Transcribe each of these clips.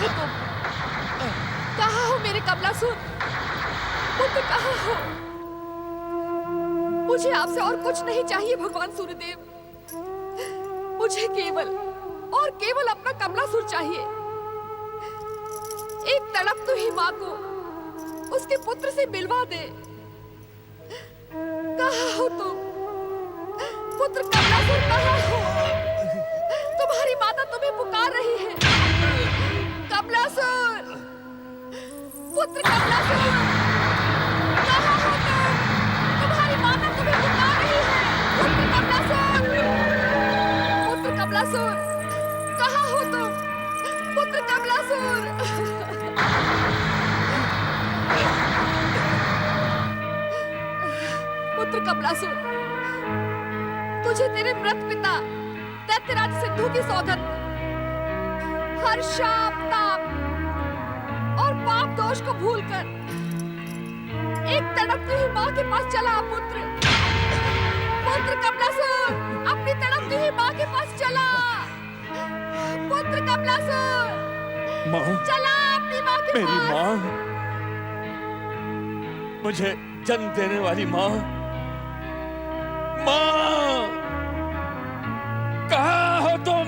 हो तुम? कहाँ हो मेरे कमलासुर? पुत्र कहाँ हो? मुझे आपसे और कुछ नहीं चाहिए भगवान सूर्यदेव। मुझे केवल और केवल अपना कमलासुर चाहिए। एक तड़प तो ही माँ को उसके पुत्र से मिलवा दे। कहाँ हो तुम? पुत्र कमलासुर कहाँ हो? तुम्हारी माता तुम्हें पुकार रही है। कमलासुर, पुत्र कमलासुर, कहाँ हो तुम? तुम्हारी माता तुम्हें पुकार रही है। पुत्र कमलासुर, पुत्र कमलासुर, कहाँ हो तुम? पुत्र कमलासुर। पुत्र कमलासुर, तुझे तेरे मृत पिता दैत्यराज सिंधु की सौगंध हर शाप ताप और पाप दोष को भूलकर एक तड़पती हुई माँ के पास चला। पुत्र पुत्र कमलासुर, अपनी तड़पती हुई माँ के पास चला। पुत्र कमलासुर, माँ, चला अपनी माँ के मेरी पास। माँ, मुझे जन्म देने वाली माँ, माँ, कहाँ हो तुम?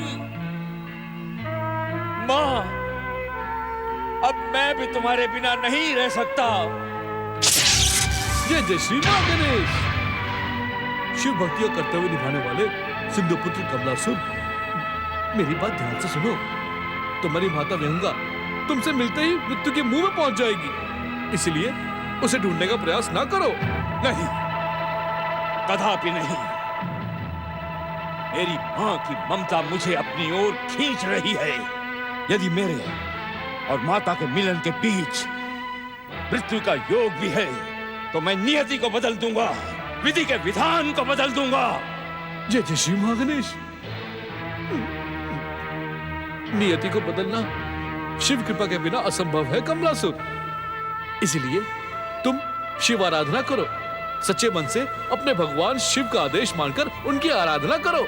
माँ, अब मैं भी तुम्हारे बिना नहीं रह सकता। जय श्री मां गणेश। शिव भक्तियां करते हुए निभाने वाले सिंधु पुत्र कमलासुर, मेरी बात ध्यान से सुनो। तुम्हारी माता विहंगा तुमसे मिलते ही मृत्यु के मुंह में पहुंच जाएगी, इसलिए उसे ढूंढने का प्रयास ना करो। नहीं, कदापि नहीं। मेरी माँ की ममता मुझे अपनी ओर खींच रही है। यदि मेरे और माता के मिलन के बीच मृत्यु का योग भी है, तो मैं नियति को बदल दूंगा, विधि के विधान को बदल दूंगा। जय श्री मां गणेश। नियति को बदलना शिव कृपा के बिना असंभव है कमलासुर, इसलिए तुम शिव आराधना करो। सच्चे मन से अपने भगवान शिव का आदेश मानकर उनकी आराधना करो।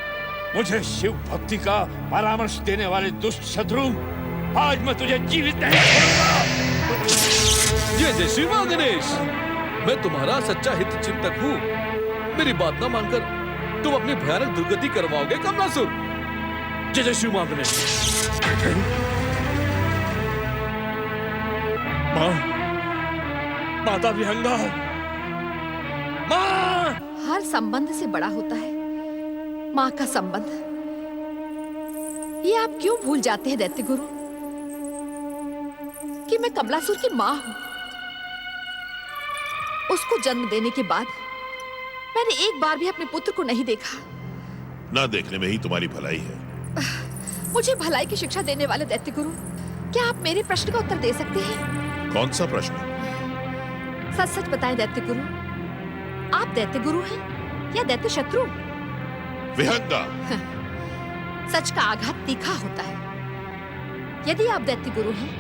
मुझे शिव भक्ति का परामर्श देने वाले दुष्ट शत्रु, आज मैं तुझे जीवित नहीं छोड़ूंगा। जय श्री मां गणेश। मैं तुम्हारा सच्चा हित चिंतक हूँ। मेरी बात ना मानकर तुम अपनी भयानक दुर्गति करवाओगे कमलासुर। जय श्री मां गणेश। माँ, माता विहंगा, माँ। हर संबंध से बड़ा होता है माँ का संबंध। ये आप क्यों भूल जाते हैं दैत्य गुरु कि मैं कमलासुर की माँ हूं। उसको जन्म देने के बाद मैंने एक बार भी अपने पुत्र को नहीं देखा। ना देखने में ही तुम्हारी भलाई है। मुझे भलाई की शिक्षा देने वाले दैत्य गुरु, क्या आप मेरे प्रश्न का उत्तर दे सकते हैं? कौन सा प्रश्न? सच सच बताएं दैत्य गुरु, आप दैत्य गुरु हैं या दैत्य शत्रु? विहंगा, सच का आघात तीखा होता है। यदि आप दैत्य गुरु हैं,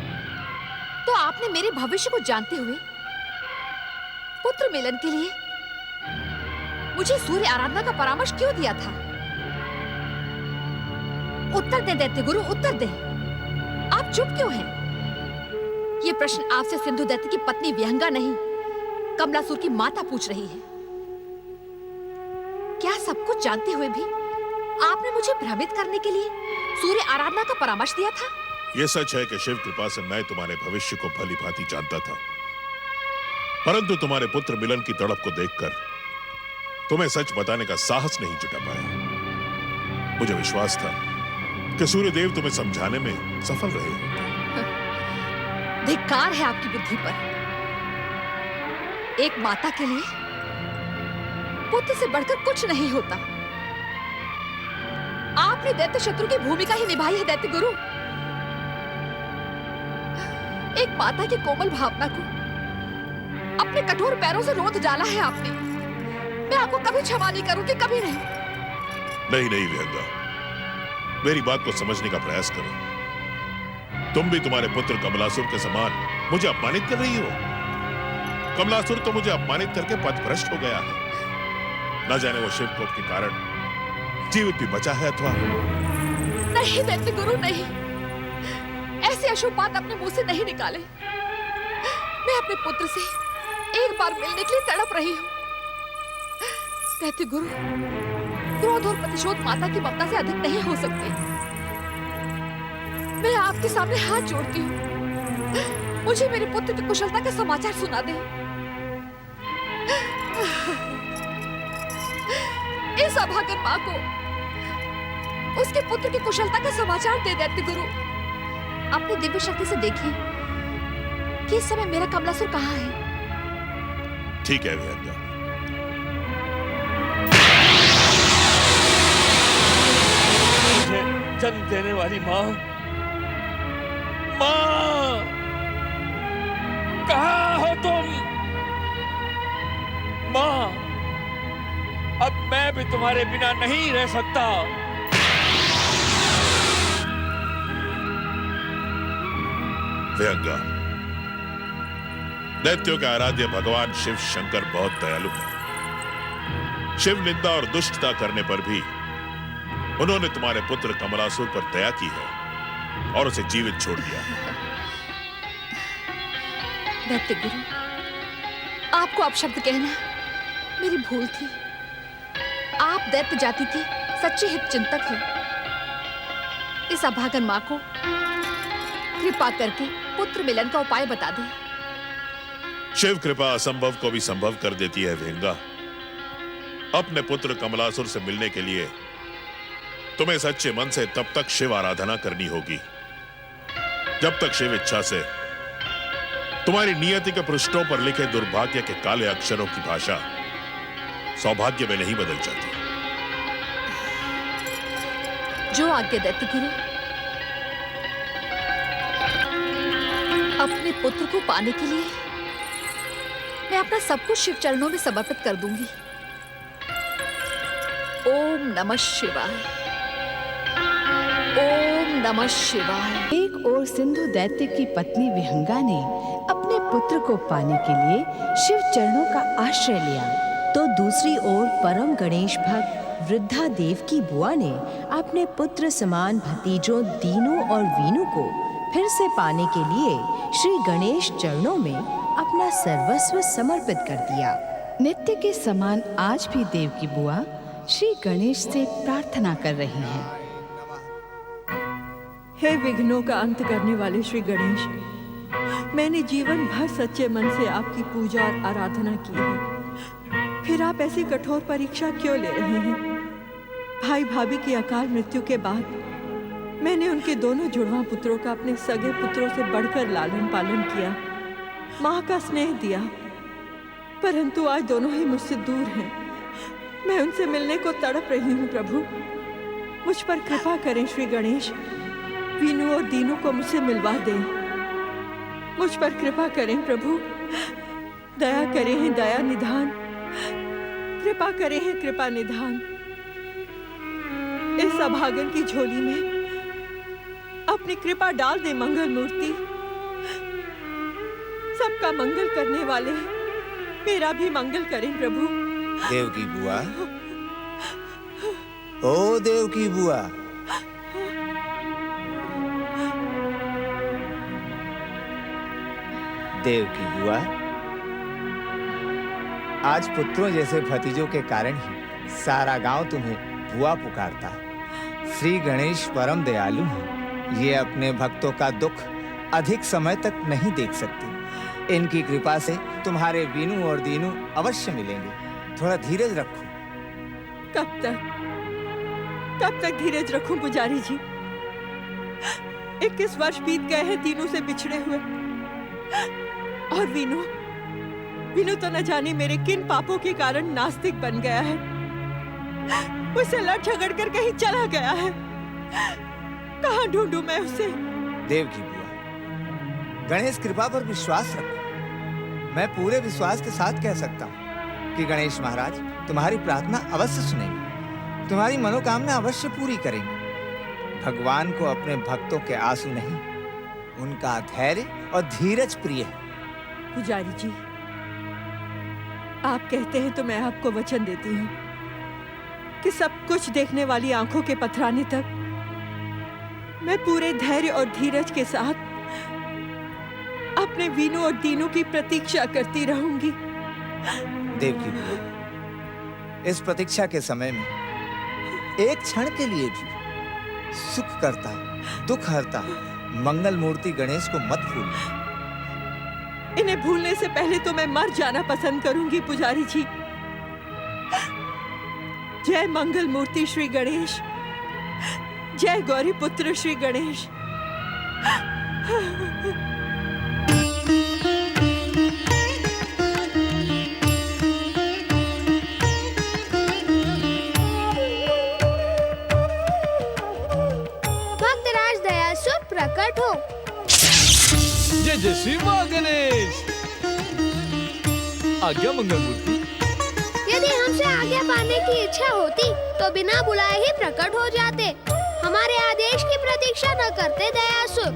तो आपने मेरे भविष्य को जानते हुए पुत्र मिलन के लिए मुझे सूर्य आराधना का परामर्श क्यों दिया था? उत्तर दें दैत्य गुरु, उत्तर दें। आप चुप क्यों हैं? ये प्रश्न आपसे सिंधु दैत्य की पत्नी विहंगा नहीं, कमलासुर की माता पूछ रही है। क्या सब कुछ जानते हुए भी आपने मुझे भ्रमित करने के लिए सूर्य आराधना का परामर्श दिया था? यह सच है कि शिव कृपा से मैं तुम्हारे भविष्य को भली भांति जानता था, परंतु तुम्हारे पुत्र मिलन की तड़प को देखकर तुम्हें सच बताने का साहस नहीं जुटा पाया। मुझे विश्वास था कि सूर्यदेव तुम्हें समझाने में सफल रहे होंगे। धिक्कार है आपकी बुद्धि पर। एक माता के लिए पुत्र से बढ़कर कुछ नहीं होता। आपने दैत्य शत्रु की भूमिका ही निभाई है दैत्य गुरु। एक माता की कोमल भावना को अपने कठोर पैरों से रोंद डाला है आपने। मैं आपको कभी क्षमा नहीं करूंगी, कभी नहीं। नहीं नहीं विहंगा, मेरी बात को समझने का प्रयास करो। तुम भी तुम्हारे पुत्र कमलासुर के समान मुझे अपमानित कर रही हो। कमलासुर तो मुझे अपमानित करके पथभ्रष्ट हो गया है। न जाने वो शिव कोप के कारण जीवित भी बचा है अथवा नहीं दैत्य गुरु, नहीं। ऐसी ऐसी अशुभ बात अपने मुंह से नहीं निकाले। मैं अपने पुत्र से एक बार मिलने के लिए तड़प रही हूँ। दैत्य गुरु, क्रोध और प्रतिशोध माता की ममता से अधिक नहीं हो सकते। मैं आपके सामने हाथ जोड़ती हूँ, मुझे मेरे पुत्र की कुशलता का समाचार सुना दे। इस अभागन माँ को उसके पुत्र की कुशलता का समाचार दे दैत्य गुरु। अपनी दिव्य शक्ति से देखिए कि इस समय मेरा कमलासुर कहाँ है। ठीक है विहंगा। मुझे जन्म देने वाली माँ, माँ, कहाँ हो तुम? माँ, अब मैं भी तुम्हारे बिना नहीं रह सकता। विहंगा, दैत्यों के आराध्य भगवान शिव शंकर बहुत दयालु हैं। शिव निंदा और दुष्टता करने पर भी उन्होंने तुम्हारे पुत्र कमलासुर पर दया की है और उसे जीवित छोड़ दिया है। दैत्य गुरु, आपको अपशब्द कहना मेरी भूल थी। आप दैत्य जाति के सच्चे हित चिंतक हैं। इस अभागन माँ को कृपा करके पुत्र मिलन का उपाय बता दें। शिव कृपा असंभव को भी संभव कर देती है विहंगा। अपने पुत्र कमलासुर से मिलने के लिए तुम्हें सच्चे मन से तब तक शिव आराधना करनी होगी जब तक शिव इच्छा से तुम्हारी नियति के पृष्ठों पर लिखे दुर्भाग्य के काले अक्षरों की भाषा सौभाग्य में नहीं बदल जाती। जो आज्ञा दैत्य गुरु। अपने पुत्र को पाने के लिए मैं अपना सब कुछ शिव चरणों में समर्पित कर दूंगी। ओम नमः शिवाय, ओम नमः शिवाय। एक ओर सिंधु दैत्य की पत्नी विहंगा ने अपने पुत्र को पाने के लिए शिव चरणों का आश्रय लिया, तो दूसरी ओर परम गणेश भक्त वृद्धा देव की बुआ ने अपने पुत्र समान भतीजों दीनू और वीनू को फिर से पाने के लिए श्री गणेश चरणों में अपना सर्वस्व समर्पित कर दिया। नित्य के समान आज भी देव की बुआ श्री गणेश से प्रार्थना कर रही हैं। हे विघ्नों का अंत करने वाले श्री गणेश, मैंने जीवन भर सच्चे मन से आपकी पूजा और आराधना की है, फिर आप ऐसी कठोर परीक्षा क्यों ले रहे हैं? भाई भाभी की अकाल मृत्यु के बाद मैंने उनके दोनों जुड़वा पुत्रों का अपने सगे पुत्रों से बढ़कर लालन पालन किया, माँ का स्नेह दिया, परंतु आज दोनों ही मुझसे दूर हैं। मैं उनसे मिलने को तड़प रही हूँ। प्रभु, मुझ पर कृपा करें श्री गणेश, वीनू और दीनू को मुझसे मिलवा दें। मुझ पर कृपा करें प्रभु, दया करें हैं दया निधान, कृपा करें हैं कृपा निधान। इस अभागन की झोली में अपनी कृपा डाल दे मंगल मूर्ति। सबका मंगल करने वाले मेरा भी मंगल करें प्रभु। देव की बुआ, ओ देव की बुआ, देव की बुआ, आज पुत्रों जैसे भतीजों के कारण ही सारा गांव तुम्हें बुआ पुकारता है। श्री गणेश परम दयालु हैं, ये अपने भक्तों का दुख अधिक समय तक नहीं देख सकते। इनकी कृपा से तुम्हारे वीनू और दीनू अवश्य मिलेंगे। थोड़ा धीरज रखो। कब तक धीरज रखूं पुजारी जी? 21 वर्ष बीत गए हैं दीनू से बिछड़े हुए, और वीनू तो न जाने मेरे किन पापों के कारण नास्तिक बन गया है, मुझसे लड़ झगड़ कर कहीं चला गया है। कहाँ ढूंढूं मैं उसे? देव की बुआ, गणेश कृपा पर विश्वास रखो। मैं पूरे विश्वास के साथ कह सकता हूँ कि गणेश महाराज तुम्हारी प्रार्थना अवश्य सुनेंगे, तुम्हारी मनोकामना अवश्य पूरी करेंगे। भगवान को अपने भक्तों के आंसू नहीं, उनका धैर्य और धीरज प्रिय है। पुजारी जी, आप कहते हैं तो मैं आपको वचन देती हूँ कि सब कुछ देखने वाली आंखों के पथराने तक मैं पूरे धैर्य और धीरज के साथ अपने वीनू और दीनू की प्रतीक्षा करती रहूंगी। देवकी बुआ, इस प्रतीक्षा के समय में एक क्षण के लिए भी सुख करता, दुख हरता मंगल मूर्ति गणेश को मत भूलना। इन्हें भूलने से पहले तो मैं मर जाना पसंद करूंगी पुजारी जी। जय मंगल मूर्ति श्री गणेश, जय गौरी पुत्र श्री गणेश। भक्तराज दयासुर प्रकट हो। जय जय श्री मां गणेश। आज्ञा मंगल मूर्ति। यदि हमसे आज्ञा पाने की इच्छा होती तो बिना बुलाए ही प्रकट हो जाते। हमारे आदेश की प्रतीक्षा न करते दयासुर।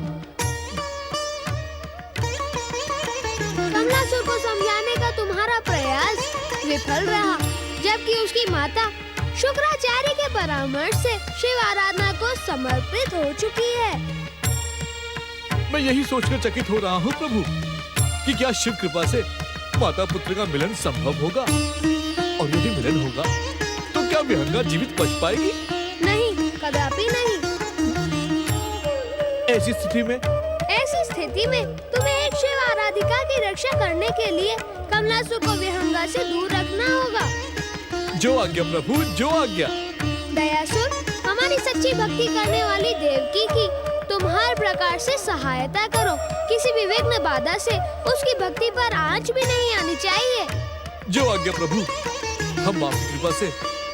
कमलासुर को समझाने का तुम्हारा प्रयास विफल रहा, जबकि उसकी माता शुक्राचार्य के परामर्श से शिव आराधना को समर्पित हो चुकी है। मैं यही सोचकर चकित हो रहा हूँ प्रभु कि क्या शिव कृपा से माता पुत्र का मिलन संभव होगा, और यदि मिलन होगा तो क्या विहंगा जीवित बच पाएगी? नहीं, कदापि नहीं। ऐसी स्थिति में तुम्हें एक शिव आराधिका की रक्षा करने के लिए कमलासुर को विहंगा से दूर रखना होगा। जो आज्ञा प्रभु, जो आज्ञा। दयासुर, हमारी सच्ची भक्ति करने वाली देवकी की तुम हर प्रकार से सहायता करो। किसी भी विघ्न बाधा से उसकी भक्ति पर आंच भी नहीं आनी चाहिए। जो आज्ञा प्रभु। हम आपकी कृपा से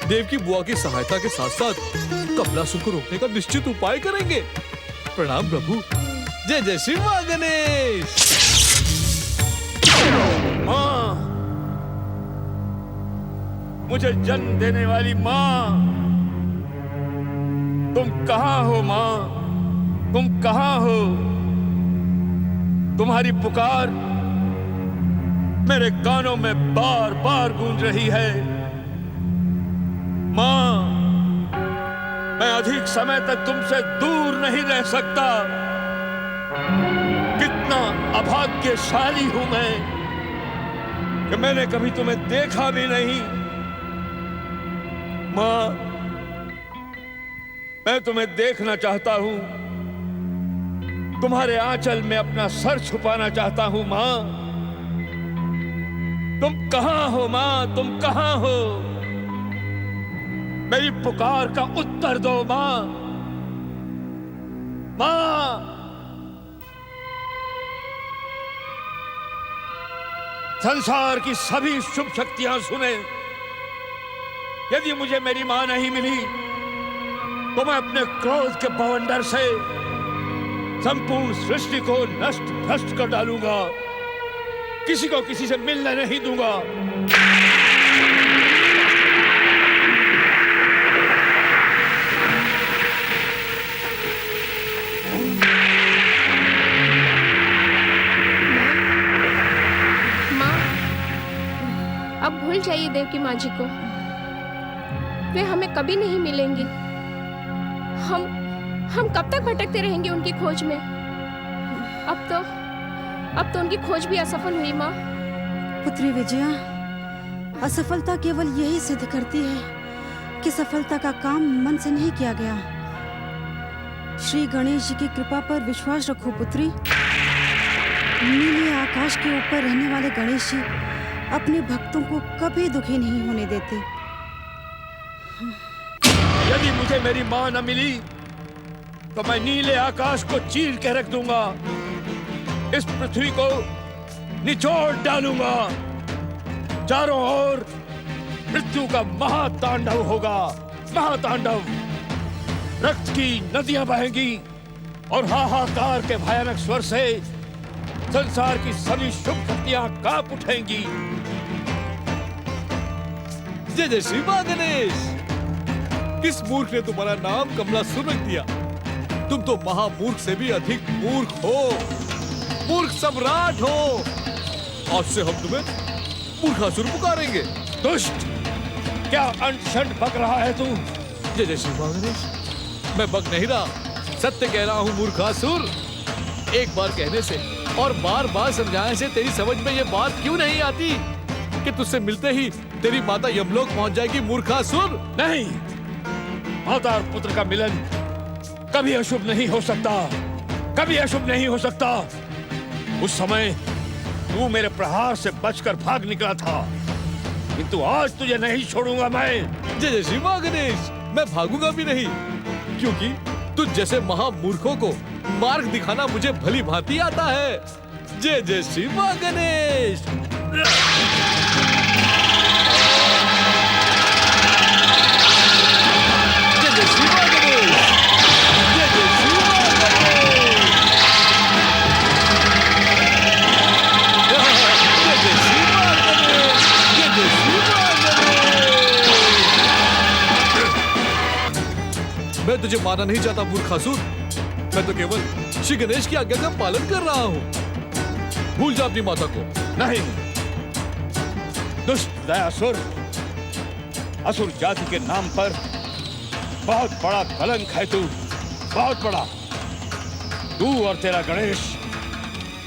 देवकी बुआ की सहायता के साथ साथ कमलासुर को रोकने का निश्चित उपाय करेंगे। प्रणाम प्रभु। जय जय श्री मां गणेश। माँ, मुझे जन्म देने वाली माँ, तुम कहाँ हो माँ? तुम कहाँ हो? तुम्हारी पुकार मेरे कानों में बार बार गूंज रही है। माँ, मैं अधिक समय तक तुमसे दूर नहीं रह सकता। कितना अभाग्यशाली हूं मैं कि मैंने कभी तुम्हें देखा भी नहीं। माँ, मैं तुम्हें देखना चाहता हूं, तुम्हारे आंचल में अपना सर छुपाना चाहता हूं। माँ, तुम कहाँ हो? माँ, तुम कहाँ हो? मेरी पुकार का उत्तर दो माँ। माँ, संसार की सभी शुभ शक्तियां सुने, यदि मुझे मेरी मां नहीं मिली तो मैं अपने क्रोध के बवंडर से संपूर्ण सृष्टि को नष्ट भ्रष्ट कर डालूंगा। किसी को किसी से मिलने नहीं दूंगा। अब भूल जाइए देवकी माँ जी को, वे हमें कभी नहीं मिलेंगी। हम कब तक भटकते रहेंगे उनकी खोज में? अब तो उनकी खोज भी असफल हुई माँ। पुत्री विजया, असफलता केवल यही सिद्ध करती है कि सफलता का काम मन से नहीं किया गया। श्री गणेश जी की कृपा पर विश्वास रखो पुत्री। नीले आकाश के ऊपर रहने वाले गणेश जी अपने भक्तों को कभी दुखी नहीं होने देते। यदि मुझे मेरी मां न मिली तो मैं नीले आकाश को चीर के रख दूंगा, इस पृथ्वी को निचोड़ डालूंगा। चारों ओर मृत्यु का महातांडव होगा, महातांडव। रक्त की नदियां बहेंगी और हाहाकार के भयानक स्वर से संसार की सभी शुभ शक्तियां कांप उठेंगी। जय जय श्री मां गणेश। किस मूर्ख ने तुम्हारा नाम कमलासुर रख दिया? तुम तो महामूर्ख से भी अधिक मूर्ख हो, मूर्ख सम्राट हो। आज से हम तुम्हें मूर्खासुर पुकारेंगे। दुष्ट, क्या अनशन बक रहा है तू? जय जय श्री मां गणेश। मैं बक नहीं रहा, सत्य कह रहा हूँ मूर्खासुर। एक बार कहने से और बार बार समझाने से तेरी समझ में ये बात क्यों नहीं आती कि तुझसे मिलते ही तेरी माता यमलोक पहुंच जाएगी? मूर्खासुर! नहीं, माता और पुत्र का मिलन कभी अशुभ नहीं हो सकता, कभी अशुभ नहीं हो सकता। उस समय तू मेरे प्रहार से बचकर भाग निकला था, किंतु आज तुझे नहीं छोड़ूंगा मैं। जय जय श्री मां गणेश! मैं भागूंगा भी नहीं, क्योंकि तुझ जैसे महामूर्खों को मार्ग दिखाना मुझे भली भांति आता है। जय जय श्री मां गणेश! जय जय श्री मां गणेश! जय जय श्री मां गणेश! जय जय श्री मां गणेश! जय जय श्री मां गणेश! मैं तुझे मारना नहीं चाहता मूर्खासुर, मैं तो केवल श्री गणेश की आज्ञा का पालन कर रहा हूँ। भूल जा अपनी माता को। नहीं, दुष्ट दयासुर, असुर जाति के नाम पर बहुत बड़ा कलंक है तू, बहुत बड़ा। तू और तेरा गणेश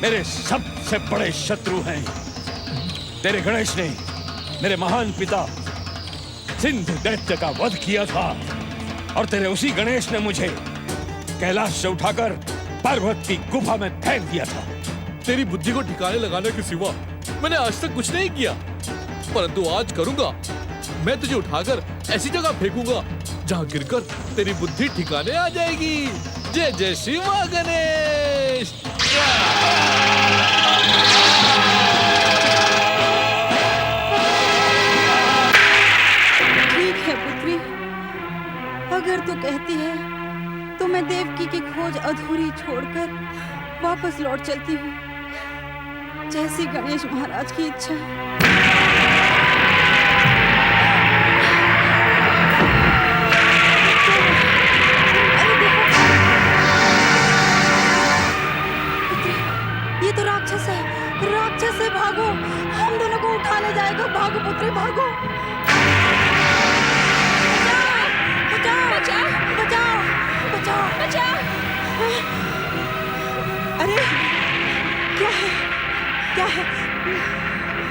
मेरे सबसे बड़े शत्रु हैं। तेरे गणेश ने मेरे महान पिता सिंधु दैत्य का वध किया था, और तेरे उसी गणेश ने मुझे कैलाश से उठाकर पर्वत की गुफा में फेंक दिया था। तेरी बुद्धि को ठिकाने लगाने के सिवा मैंने आज तक कुछ नहीं किया, परंतु आज करूंगा। मैं तुझे उठाकर ऐसी जगह फेंकूंगा जहां गिरकर तेरी बुद्धि ठिकाने आ जाएगी। जय जय श्री मां गणेश! ठीक है पुत्री, अगर तू कहती है तो मैं देवकी की खोज अधूरी छोड़कर वापस लौट चलती हूँ, जैसी गणेश महाराज की इच्छा। अरे देखो, पुत्री, ये तो राक्षस है, राक्षस है, भागो, हम दोनों को उठाने जाएगा, भागो पुत्री भागो। बचाओ, बचाओ, बचाओ, बचाओ। अरे क्या है, क्या है,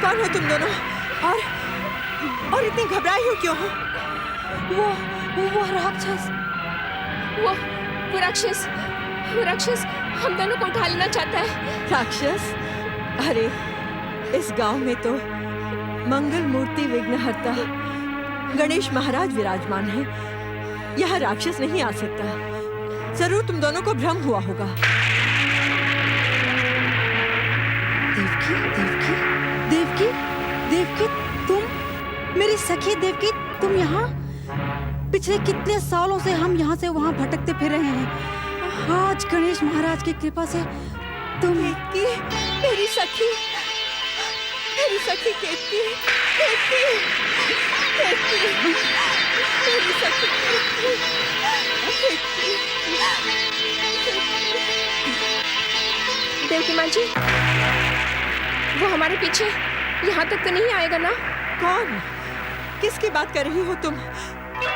कौन हो तुम दोनों, और इतनी घबराई हो क्यों हो? वो राक्षस, वो राक्षस हम दोनों को उठा लेना चाहता है। राक्षस? अरे इस गांव में तो मंगल मूर्ति विघ्नहर्ता गणेश महाराज विराजमान है, यहाँ राक्षस नहीं आ सकता। जरूर तुम दोनों को भ्रम हुआ होगा। देवकी, देवकी, देवकी, देवकी, तुम मेरी सखी देवकी, तुम यहाँ? पिछले कितने सालों से हम यहाँ से वहाँ भटकते फिर रहे हैं। आज गणेश महाराज की कृपा से तुम केतकी, मेरी सखी, मेरी सखी केतकी, केतकी, केतकी, मेरी सखी केतकी, केतकी। देवकी माँ जी, वो हमारे पीछे यहाँ तक तो नहीं आएगा ना? कौन? किसकी बात कर रही हो तुम?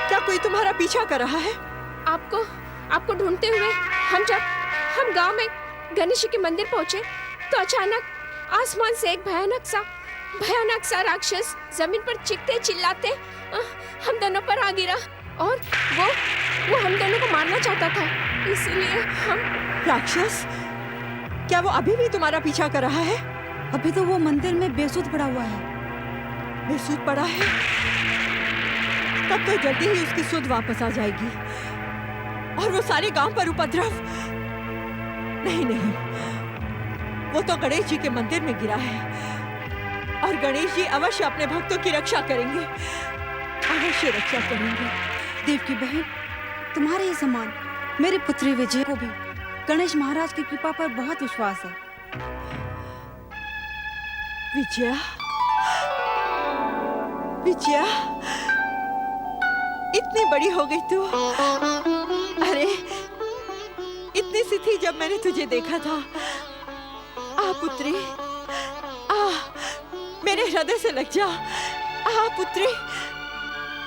क्या कोई तुम्हारा पीछा कर रहा है? आपको ढूंढते हुए हम गांव में गणेश जी के मंदिर पहुंचे तो अचानक आसमान से एक भयानक सा राक्षस जमीन पर चीखते चिल्लाते हम दोनों पर आ गिरा, और वो हम दोनों को मारना चाहता था, इसलिए हम। राक्षस? क्या वो अभी भी तुम्हारा पीछा कर रहा है? अभी तो वो मंदिर में बेसुध पड़ा हुआ है। बेसुध पड़ा है? तब तो जल्दी ही उसकी सुध वापस आ जाएगी, और वो सारे गांव पर उपद्रव। नहीं, वो तो गणेश जी के मंदिर में गिरा है, और गणेश जी अवश्य अपने भक्तों की रक्षा करेंगे, अवश्य रक्षा करेंगे। देवकी बहन, तुम्हारे ही समान मेरे पुत्री विजय को भी गणेश महाराज की कृपा पर बहुत विश्वास है। विजया, विजया, इतनी बड़ी हो गई तू। अरे इतनी सी थी जब मैंने तुझे देखा था। आ पुत्री, आ, मेरे हृदय से लग जा। आ पुत्री,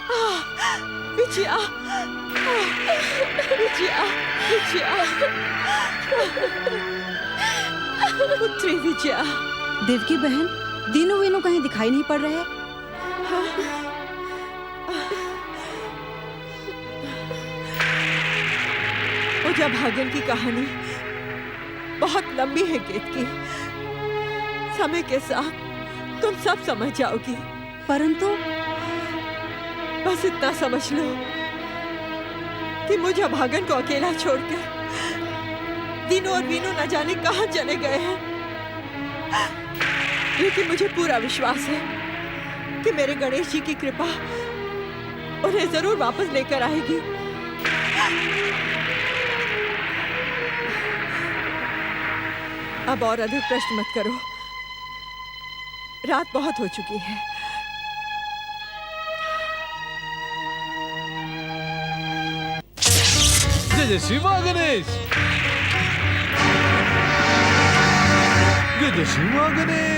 आ, विजया, विजया, विजया। पुत्री विजया। देवकी बहन, दीनू वीनू कहीं दिखाई नहीं पड़ रहे। पूजा भागन की कहानी बहुत लंबी है केतकी। समय के साथ तुम सब समझ जाओगी। परंतु बस इतना समझ लो कि मुझे भागन को अकेला छोड़कर दीनू और वीनू न जाने कहां चले गए हैं। लेकिन मुझे पूरा विश्वास है कि मेरे गणेश जी की कृपा उन्हें जरूर वापस लेकर आएगी। अब और अधिक प्रश्न मत करो, रात बहुत हो चुकी है। जय जय श्री मां गणेश, जय जय श्री मां गणेश।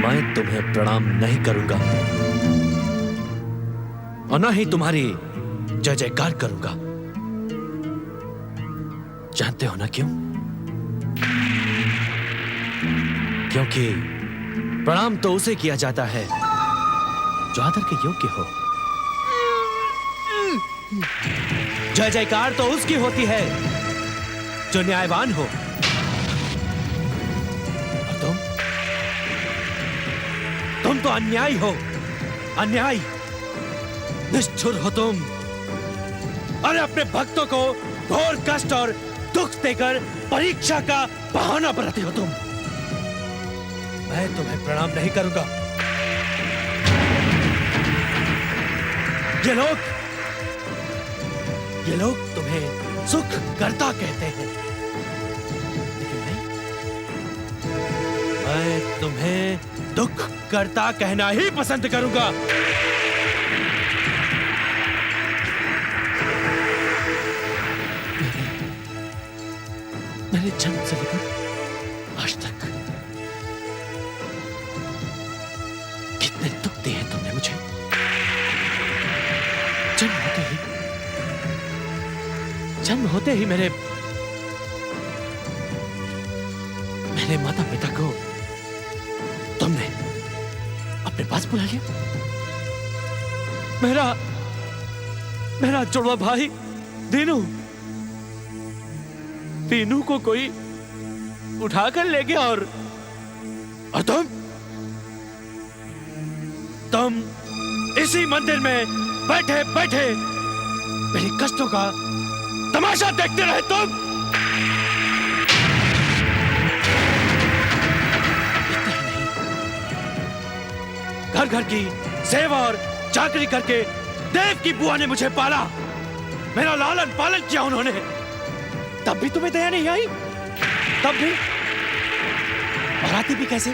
मैं तुम्हें प्रणाम नहीं करूंगा और ना ही तुम्हारी जय जयकार करूंगा। जानते हो ना क्यों? क्योंकि प्रणाम तो उसे किया जाता है जो आदर के योग्य हो। जय जयकार तो उसकी होती है जो न्यायवान हो। और तुम तो अन्यायी हो, अन्यायी, निष्ठुर हो तुम। अरे अपने भक्तों को घोर कष्ट और दुख देकर परीक्षा का बहाना बनाते हो तुम। मैं तुम्हें प्रणाम नहीं करूंगा। ये लोग तुम्हें सुख करता कहते हैं, लेकिन मैं तुम्हें दुख करता कहना ही पसंद करूंगा। मेरे जन्म से लेकर आज तक कितने दुख दिए तुमने मुझे। जन्म होते ही मेरे माता पिता को तुमने अपने पास बुला लिया। मेरा जुड़वा भाई दीनू को कोई उठा कर ले गया और तुम इसी मंदिर में बैठे बैठे मेरी कष्टों का तमाशा देखते रहे तुम। इतना ही नहीं, घर घर की सेवा और चाकरी करके देव की बुआ ने मुझे पाला, मेरा लालन पालन किया उन्होंने। तब भी तुम्हें दया नहीं आई? तब भी? और आती भी कैसे?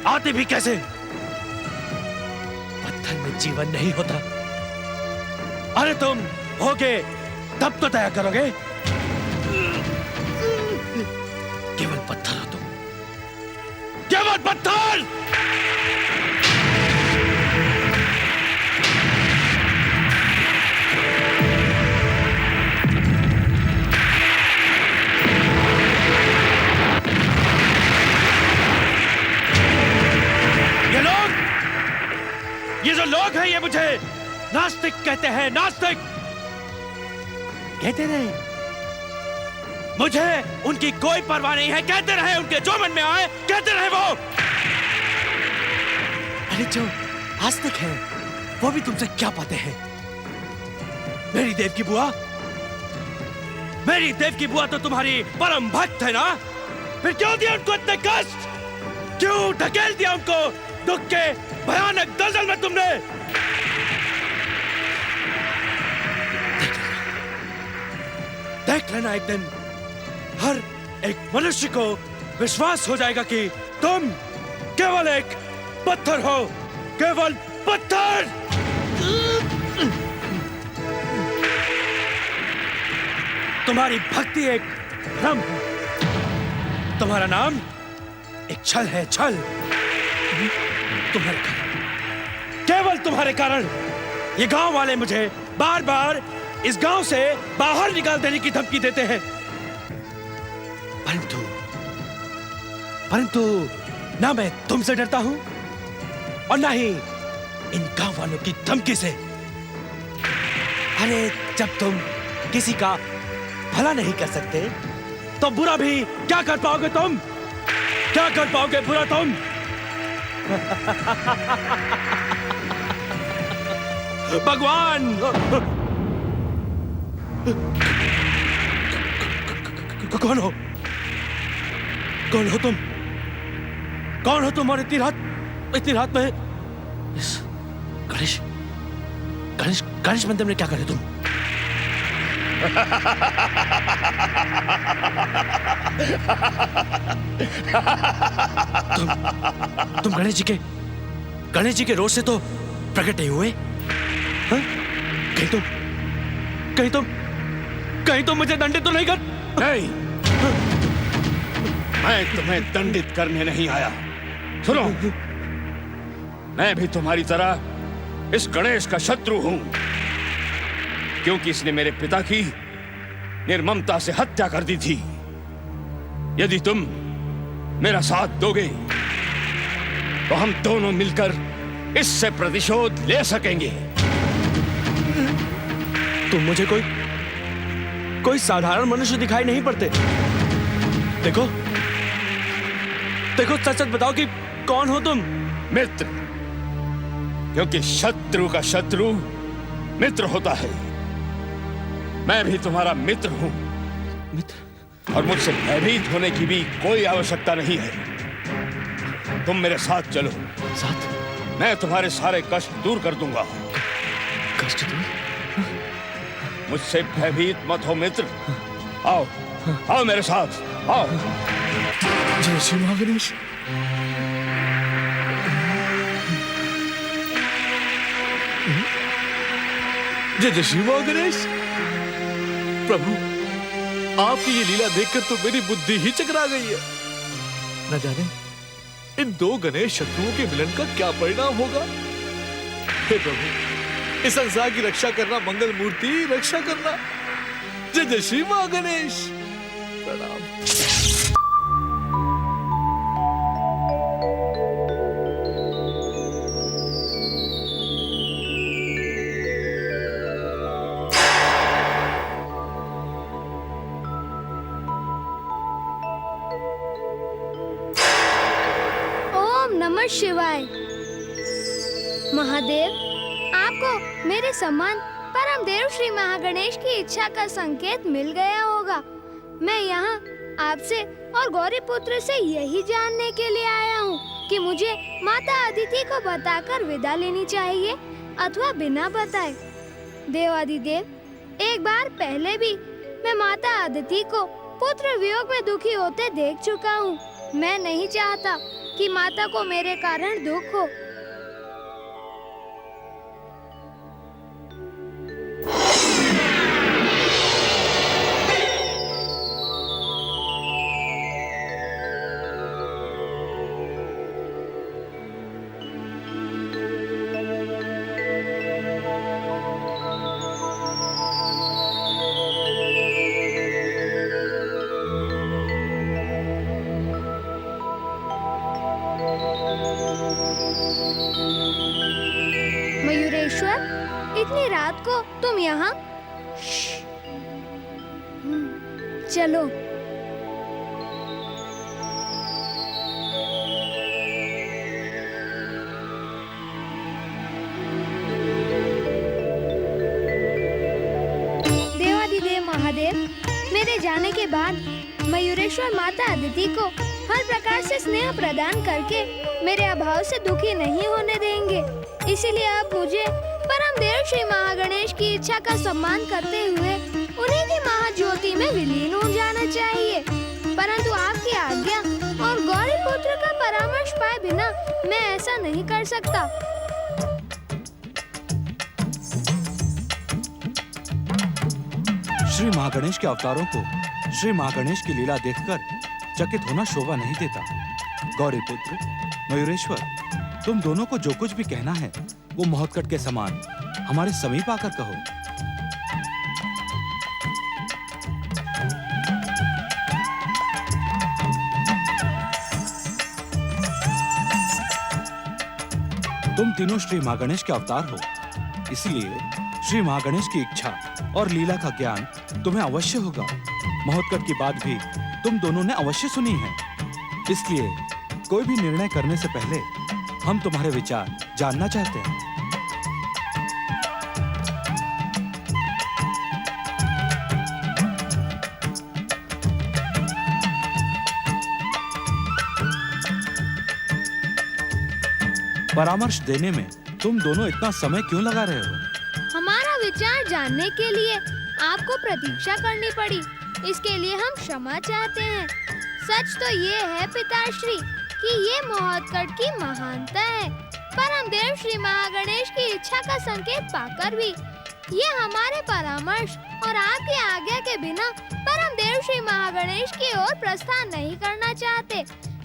आती भी कैसे? पत्थर में जीवन नहीं होता। अरे तुम होगे तब तो दया करोगे। केवल पत्थर हो तुम, केवल पत्थर। ये जो लोग हैं ये मुझे नास्तिक कहते हैं, नास्तिक कहते रहे। मुझे उनकी कोई परवाह नहीं है, कहते रहे, उनके जो मन में आए कहते रहे वो। अरे जो आस्तिक है वो भी तुमसे क्या पाते हैं? मेरी देव की बुआ तो तुम्हारी परम भक्त है ना? फिर क्यों दिया उनको इतने कष्ट? क्यों ढकेल दिया उनको दुख के भयानक दलदल में तुमने? देख लेना एक दिन हर एक मनुष्य को विश्वास हो जाएगा कि तुम केवल एक पत्थर हो, केवल पत्थर। तुम्हारी भक्ति एक भ्रम है, तुम्हारा नाम एक छल है, छल। तुम्हारे कारण, केवल तुम्हारे कारण ये गांव वाले मुझे बार बार इस गांव से बाहर निकाल देने की धमकी देते हैं। परंतु ना मैं तुमसे डरता हूं और ना ही इन गांव वालों की धमकी से। अरे जब तुम किसी का भला नहीं कर सकते तो बुरा भी क्या कर पाओगे तुम? क्या कर पाओगे बुरा तुम? भगवान! कौन हो? कौन हो तुम? कौन हो तुम? और इतनी रात में इस गणेश मंदिर में क्या करे तुम? तुम गणेश जी के रोज से तो प्रकट नहीं हुए। हाँ? कहीं तुम मुझे दंडित तो नहीं कर? नहीं, मैं तुम्हें दंडित करने नहीं आया। सुनो, मैं भी तुम्हारी तरह इस गणेश का शत्रु हूं, क्योंकि इसने मेरे पिता की निर्ममता से हत्या कर दी थी। यदि तुम मेरा साथ दोगे तो हम दोनों मिलकर इससे प्रतिशोध ले सकेंगे। तुम मुझे कोई साधारण मनुष्य दिखाई नहीं पड़ते। देखो सच सच बताओ कि कौन हो तुम? मित्र, क्योंकि शत्रु का शत्रु मित्र होता है। मैं भी तुम्हारा मित्र हूं। मित्र? और मुझसे भयभीत होने की भी कोई आवश्यकता नहीं है। तुम मेरे साथ चलो। साथ? मैं तुम्हारे सारे कष्ट दूर कर दूंगा। कष्ट दूर? मुझसे भयभीत मत हो मित्र। आओ, आओ मेरे साथ, आओ। जय श्री महागणेश। जय श्री महागणेश। प्रभु, आपकी ये लीला देखकर तो मेरी बुद्धि ही चकरा गई है। न जाने इन दो गणेश शत्रुओं के मिलन का क्या परिणाम होगा। हे प्रभु, इस संसार की रक्षा करना, मंगल मूर्ति रक्षा करना। जय श्री महागणेश। प्रणाम। नमः शिवाय। महादेव, आपको मेरे समान परम देव श्री महागणेश की इच्छा का संकेत मिल गया होगा। मैं यहाँ आपसे और गौरी पुत्र से यही जानने के लिए आया हूँ कि मुझे माता अदिति को बताकर विदा लेनी चाहिए अथवा बिना बताए। देवादिदेव, एक बार पहले भी मैं माता अदिति को पुत्र वियोग में दुखी होते देख चुका हूँ। मैं नहीं चाहता कि माता को मेरे कारण दुख हो। मयूरेश्वर, इतनी रात को तुम यहाँ? चलो। देवादिदेव महादेव, मेरे जाने के बाद मयूरेश्वर माता अदिति को हर प्रकार से स्नेह प्रदान करके मेरे अभाव से दुखी नहीं होने देंगे। इसीलिए आप मुझे परम देव श्री महागणेश की इच्छा का सम्मान करते हुए उन्हीं की महाज्योति में विलीन हो जाना चाहिए। परंतु आपकी आज्ञा और गौरी पुत्र का परामर्श पाए बिना मैं ऐसा नहीं कर सकता। श्री महागणेश के अवतारों को श्री महागणेश की लीला देखकर चकित होना शोभा नहीं देता। गौरी पुत्र, मयूरेश्वर, तुम दोनों को जो कुछ भी कहना है वो महोत्कट के समान हमारे समीप आकर कहो। तुम तीनों श्री महागणेश के अवतार हो, इसलिए श्री महागणेश की इच्छा और लीला का ज्ञान तुम्हें अवश्य होगा। महोत्कट की बात भी तुम दोनों ने अवश्य सुनी है, इसलिए कोई भी निर्णय करने से पहले हम तुम्हारे विचार जानना चाहते हैं। परामर्श देने में तुम दोनों इतना समय क्यों लगा रहे हो? हमारा विचार जानने के लिए आपको प्रतीक्षा करनी पड़ी, इसके लिए हम क्षमा चाहते हैं। सच तो ये है पिताश्री कि ये महोत्कट की महानता है, पर हम देव श्री महागणेश की इच्छा का संकेत पाकर भी ये हमारे परामर्श और आपकी आज्ञा के बिना परम देव श्री महागणेश की ओर प्रस्थान नहीं करना चाहते,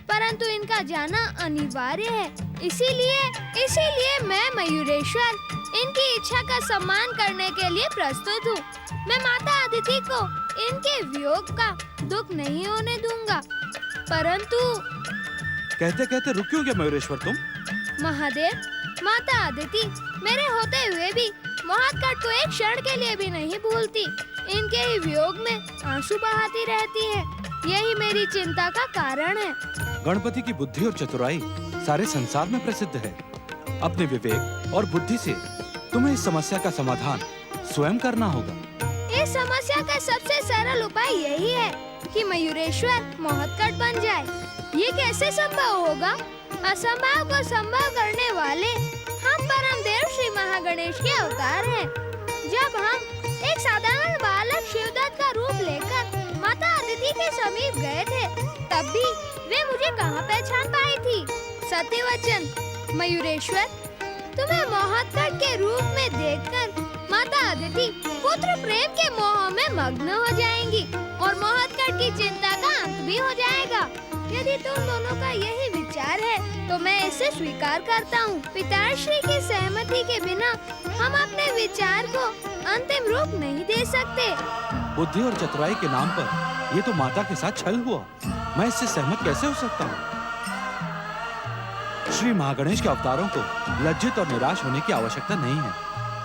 परंतु इनका जाना अनिवार्य है। इसीलिए मैं मयूरेश्वर इनकी इच्छा का सम्मान करने के लिए प्रस्तुत हूँ। मैं माता अदिति को इनके वियोग का दुख नहीं होने दूंगा। परंतु कहते कहते रुक क्यों गया मयूरेश्वर तुम? महादेव, माता अदिति मेरे होते हुए भी महोत्कट को एक क्षण के लिए भी नहीं भूलती। इनके ही वियोग में आंसू बहाती रहती है। यही मेरी चिंता का कारण है। गणपति की बुद्धि और चतुराई सारे संसार में प्रसिद्ध है। अपने विवेक और बुद्धि से तुम्हें इस समस्या का समाधान स्वयं करना होगा। इस समस्या का सबसे सरल उपाय यही है कि मयूरेश्वर महोत्कट बन जाए। ये कैसे संभव होगा? असंभव को संभव करने वाले हम परम देव श्री महागणेश के अवतार हैं। जब हम एक साधारण बालक शिवदत्त का रूप लेकर माता अदिति के समीप गए थे, तब भी वे मुझे कहाँ पहचान पाई थी? सत्य वचन मयूरेश्वर, तुम्हें महोत्कट के रूप में देखकर माता अदिति पुत्र प्रेम के मोह में मग्न हो जाएंगी और महोत्कट की चिंता का अंत भी हो जाएगा। यदि तुम दोनों का यही विचार है तो मैं इसे स्वीकार करता हूँ। पिताश्री की सहमति के बिना हम अपने विचार को अंतिम रूप नहीं दे सकते। बुद्धि और चतुराई के नाम पर ये तो माता के साथ छल हुआ। मैं इससे सहमत कैसे हो सकता हूँ? श्री महागणेश के अवतारों को लज्जित और निराश होने की आवश्यकता नहीं है।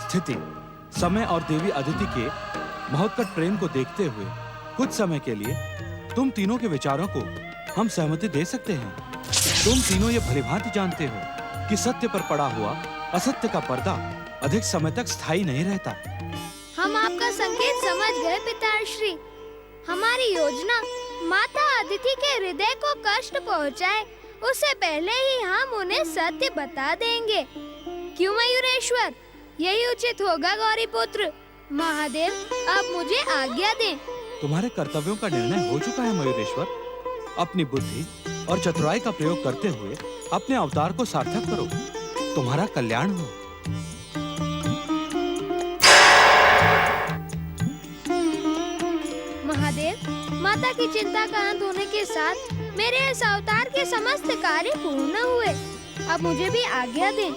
स्थिति, समय और देवी अदिति के महोत्कट प्रेम को देखते हुए कुछ समय के लिए तुम तीनों के विचारों को हम सहमति दे सकते हैं। तुम तीनों ये भलीभांति जानते हो कि सत्य पर पड़ा हुआ असत्य का पर्दा अधिक समय तक स्थायी नहीं रहता। हम आपका संकेत समझ गए पिताश्री। हमारी योजना माता अदिति के हृदय को कष्ट पहुंचाए उससे पहले ही हम उन्हें सत्य बता देंगे। क्यों मयूरेश्वर? यही उचित होगा गौरी पुत्र। महादेव, अब मुझे आज्ञा दें। तुम्हारे कर्तव्यों का निर्णय हो चुका है मयूरेश्वर। अपनी बुद्धि और चतुराई का प्रयोग करते हुए अपने अवतार को सार्थक करो। तुम्हारा कल्याण हो। महादेव, माता की चिंता का अंत होने के साथ मेरे इस अवतार के समस्त कार्य पूर्ण हुए। अब मुझे भी आज्ञा दें।